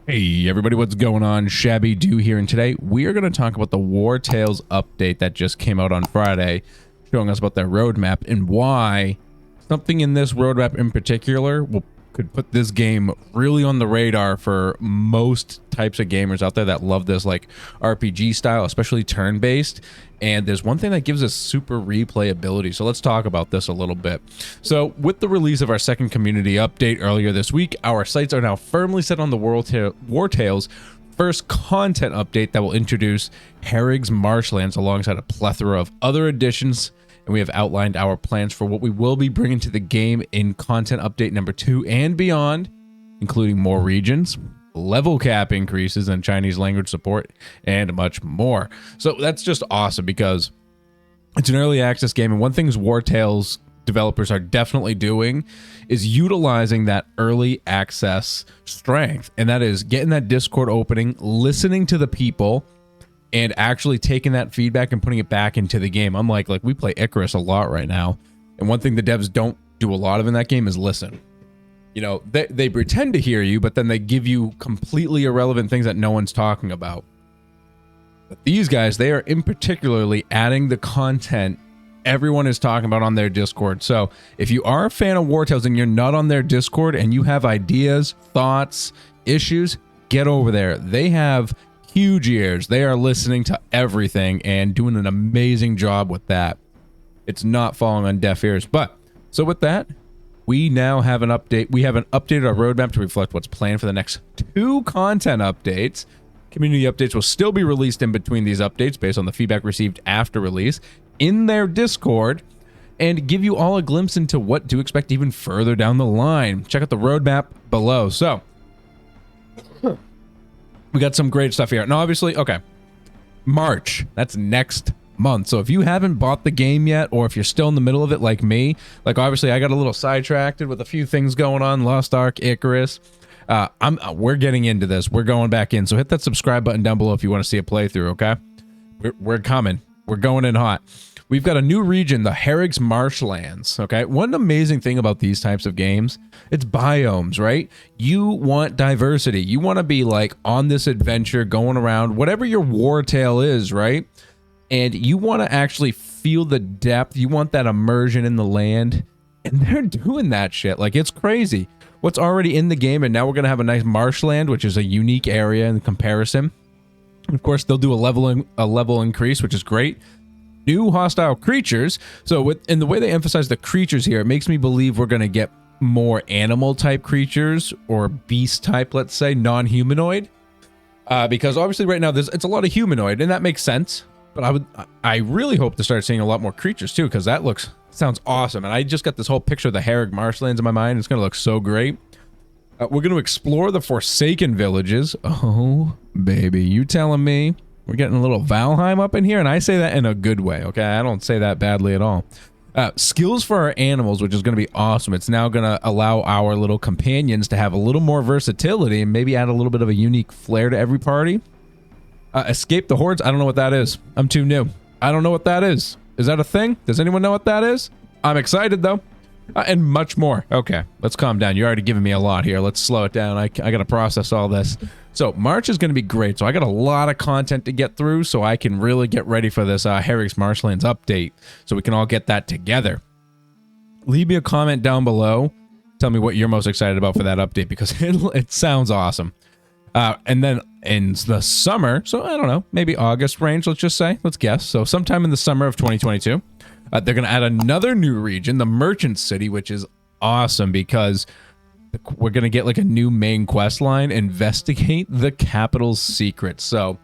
Hey everybody, what's going on? ShabbyDoo here, and today we are going to talk about the War Tales update that just came out on Friday, showing us about their roadmap and why something in this roadmap in particular could put this game really on the radar for most types of gamers out there that love this like RPG style, especially turn-based. And there's one thing that gives us super replayability. So let's talk about this a little bit. So with the release of our second community update earlier this week, our sights are now firmly set on the War Tales first content update that will introduce Herrig's Marshlands alongside a plethora of other additions. And we have outlined our plans for what we will be bringing to the game in content update number 2 and beyond, including more regions, level cap increases, and Chinese language support, and much more. So that's just awesome because it's an early access game, and one thing War Tales developers are definitely doing is utilizing that early access strength, and that is getting that Discord opening, listening to the people, and actually taking that feedback and putting it back into the game. Unlike, we play Icarus a lot right now, and one thing the devs don't do a lot of in that game is listen. You know, they pretend to hear you, but then they give you completely irrelevant things that no one's talking about. But these guys, they are in particularly adding the content everyone is talking about on their Discord. So if you are a fan of War Tales and you're not on their Discord and you have ideas, thoughts, issues, get over there. They have huge ears. They are listening to everything and doing an amazing job with that. It's not falling on deaf ears. But so with that, we now have an update. We haven't updated our roadmap to reflect what's planned for the next 2 content updates. Community updates will still be released in between these updates based on the feedback received after release in their Discord, and give you all a glimpse into what to expect even further down the line. Check out the roadmap below. So we got some great stuff here. Now, obviously, okay, March, that's next month. So if you haven't bought the game yet, or if you're still in the middle of it like me, like obviously I got a little sidetracked with a few things going on, Lost Ark, Icarus. We're getting into this. We're going back in. So hit that subscribe button down below if you want to see a playthrough, okay? We're coming. We're going in hot. We've got a new region, the Herrig's Marshlands, okay? One amazing thing about these types of games, it's biomes, right? You want diversity. You want to be like on this adventure, going around, whatever your war tale is, right? And you want to actually feel the depth. You want that immersion in the land. And they're doing that shit. Like, it's crazy. What's already in the game, and now we're going to have a nice marshland, which is a unique area in comparison. Of course, they'll do a level increase, which is great. New hostile creatures. So in the way they emphasize the creatures here, it makes me believe we're going to get more animal type creatures, or beast type, let's say, non-humanoid. Because obviously right now it's a lot of humanoid, and that makes sense. But I really hope to start seeing a lot more creatures too, because that sounds awesome. And I just got this whole picture of the Herrig Marshlands in my mind. It's going to look so great. We're going to explore the Forsaken villages. Oh, baby. You telling me? We're getting a little Valheim up in here, and I say that in a good way, okay? I don't say that badly at all. Skills for our animals, which is going to be awesome. It's now going to allow our little companions to have a little more versatility and maybe add a little bit of a unique flair to every party. Escape the hordes. I don't know what that is. I'm too new. I don't know what that is. Is that a thing? Does anyone know what that is? I'm excited, though. And much more. Okay, let's calm down. You're already giving me a lot here. Let's slow it down. I got to process all this. So March is going to be great. So I got a lot of content to get through so I can really get ready for this Herrig's Marshlands update so we can all get that together. Leave me a comment down below. Tell me what you're most excited about for that update, because it sounds awesome. And then in the summer, so I don't know, maybe August range, let's just say. Let's guess. So sometime in the summer of 2022. They're going to add another new region, the Merchant City, which is awesome because we're going to get like a new main quest line, investigate the capital's secrets. So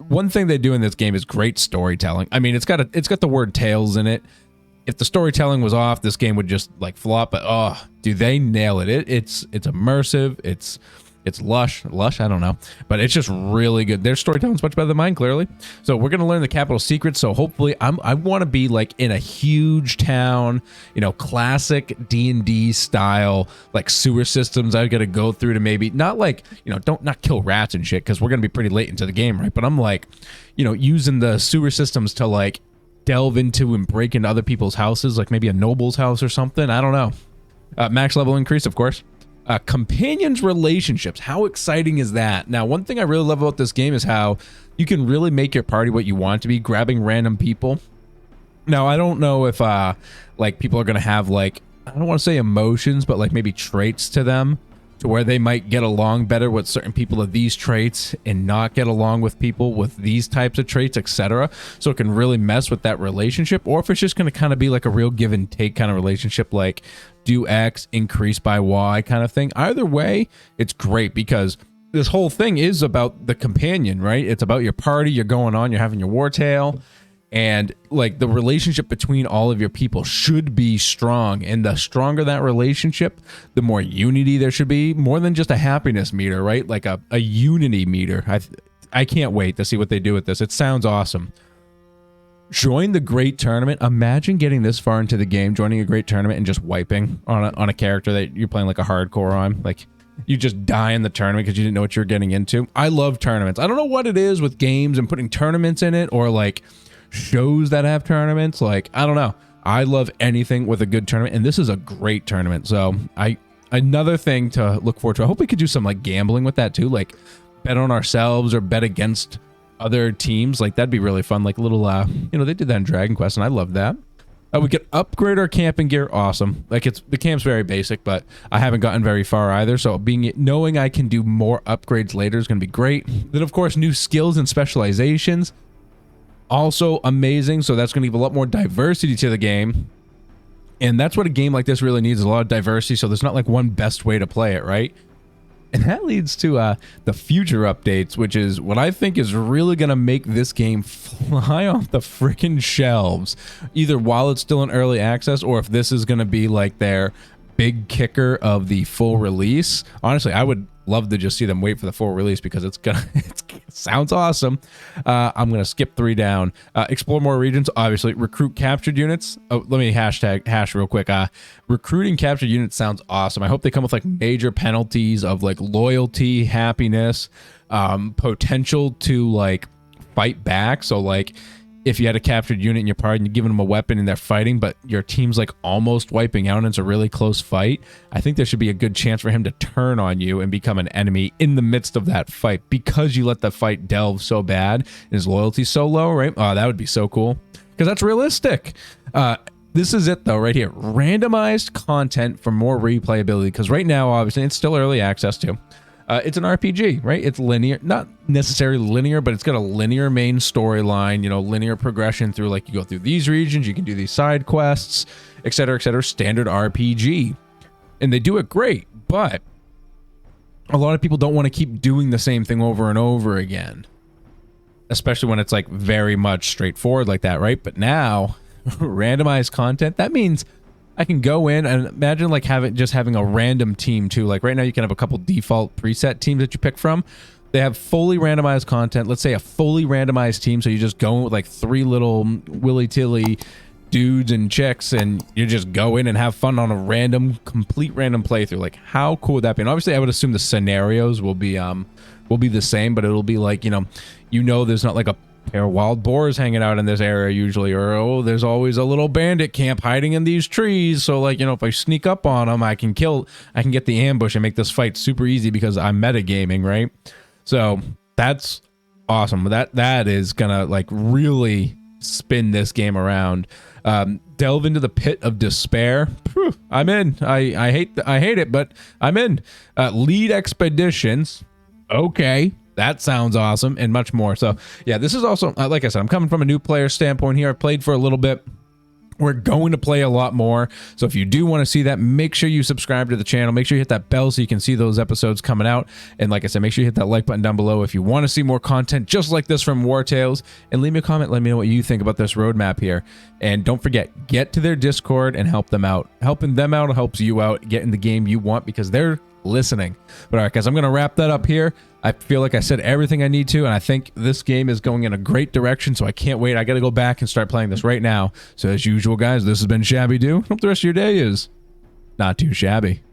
one thing they do in this game is great storytelling. I mean, it's got the word tales in it. If the storytelling was off, this game would just like flop, but oh, do they nail it? It's immersive. It's lush, I don't know, but it's just really good. Their storytelling's much better than mine, clearly. So we're going to learn the capital secrets. So hopefully I want to be like in a huge town, you know, classic D&D style, like sewer systems I got to go through to maybe not like, you know, not kill rats and shit, because we're going to be pretty late into the game, right? But I'm like, you know, using the sewer systems to like delve into and break into other people's houses, like maybe a noble's house or something. I don't know. Max level increase, of course. Companions relationships. How exciting is that? Now, one thing I really love about this game is how you can really make your party what you want it to be, grabbing random people. Now, I don't know if like people are going to have like, I don't want to say emotions, but like maybe traits to them to where they might get along better with certain people of these traits and not get along with people with these types of traits, etc. So it can really mess with that relationship, or if it's just going to kind of be like a real give and take kind of relationship, like do X, increase by Y kind of thing. Either way, it's great because this whole thing is about the companion, right? It's about your party, you're going on, you're having your war tale. And like the relationship between all of your people should be strong, and the stronger that relationship, the more unity there should be, more than just a happiness meter, right? Like a unity meter. I can't wait to see what they do with this. It sounds awesome. Join the great tournament. Imagine getting this far into the game, joining a great tournament and just wiping on a character that you're playing like a hardcore on. Like you just die in the tournament because you didn't know what you were getting into. I love tournaments. I don't know what it is with games and putting tournaments in it, or like shows that have tournaments. Like, I don't know. I love anything with a good tournament, and this is a great tournament. So another thing to look forward to. I hope we could do some like gambling with that too, like bet on ourselves or bet against other teams. Like that'd be really fun. Like a little they did that in Dragon Quest, and I love that. We could upgrade our camping gear. Awesome. Like the camp's very basic, but I haven't gotten very far either. So knowing I can do more upgrades later is going to be great. Then of course, new skills and specializations. Also amazing. So that's going to give a lot more diversity to the game. And that's what a game like this really needs, a lot of diversity. So there's not like one best way to play it, right? And that leads to the future updates, which is what I think is really going to make this game fly off the freaking shelves, either while it's still in early access, or if this is going to be like their big kicker of the full release. Honestly, I would love to just see them wait for the full release because it sounds awesome. I'm gonna skip 3 down. Explore more regions, obviously. Recruit captured units. Oh, let me hash real quick. Recruiting captured units sounds awesome. I hope they come with like major penalties of like loyalty, happiness, potential to like fight back. So like if you had a captured unit in your party and you're giving them a weapon and they're fighting, but your team's like almost wiping out and it's a really close fight, I think there should be a good chance for him to turn on you and become an enemy in the midst of that fight because you let the fight delve so bad and his loyalty's so low, right? Oh, that would be so cool because that's realistic. This is it though, right here. Randomized content for more replayability, because right now, obviously, it's still early access too. It's an RPG, right? It's linear, not necessarily linear, but it's got a linear main storyline, linear progression through, like, you go through these regions, you can do these side quests, etc., standard RPG. And they do it great, but a lot of people don't want to keep doing the same thing over and over again, especially when it's like very much straightforward like that, right? But now, randomized content, that means I can go in and imagine like having a random team too. Like right now you can have a couple default preset teams that you pick from. They have fully randomized content. Let's say a fully randomized team. So you just go with like 3 little willy-tilly dudes and chicks, and you just go in and have fun on a complete random playthrough. Like how cool would that be? And obviously I would assume the scenarios will be the same, but it'll be like, there's not like a pair of wild boars hanging out in this area usually, or there's always a little bandit camp hiding in these trees, so like if I sneak up on them I can get the ambush and make this fight super easy because I'm metagaming, right? So that's awesome. That is gonna like really spin this game around. Delve into the pit of despair. Whew, I'm in. I hate it, but I'm in. Lead expeditions. Okay, that sounds awesome, and much more. So yeah, this is also, like I said, I'm coming from a new player standpoint here. I've played for a little bit. We're going to play a lot more. So if you do want to see that, make sure you subscribe to the channel. Make sure you hit that bell so you can see those episodes coming out. And like I said, make sure you hit that like button down below if you want to see more content just like this from War Tales. And leave me a comment. Let me know what you think about this roadmap here. And don't forget, get to their Discord and help them out. Helping them out helps you out, get in the game you want because they're listening. But all right, guys, I'm going to wrap that up here. I feel like I said everything I need to, and I think this game is going in a great direction, so I can't wait. I got to go back and start playing this right now. So as usual, guys, this has been ShabbyDoo. Hope the rest of your day is not too shabby.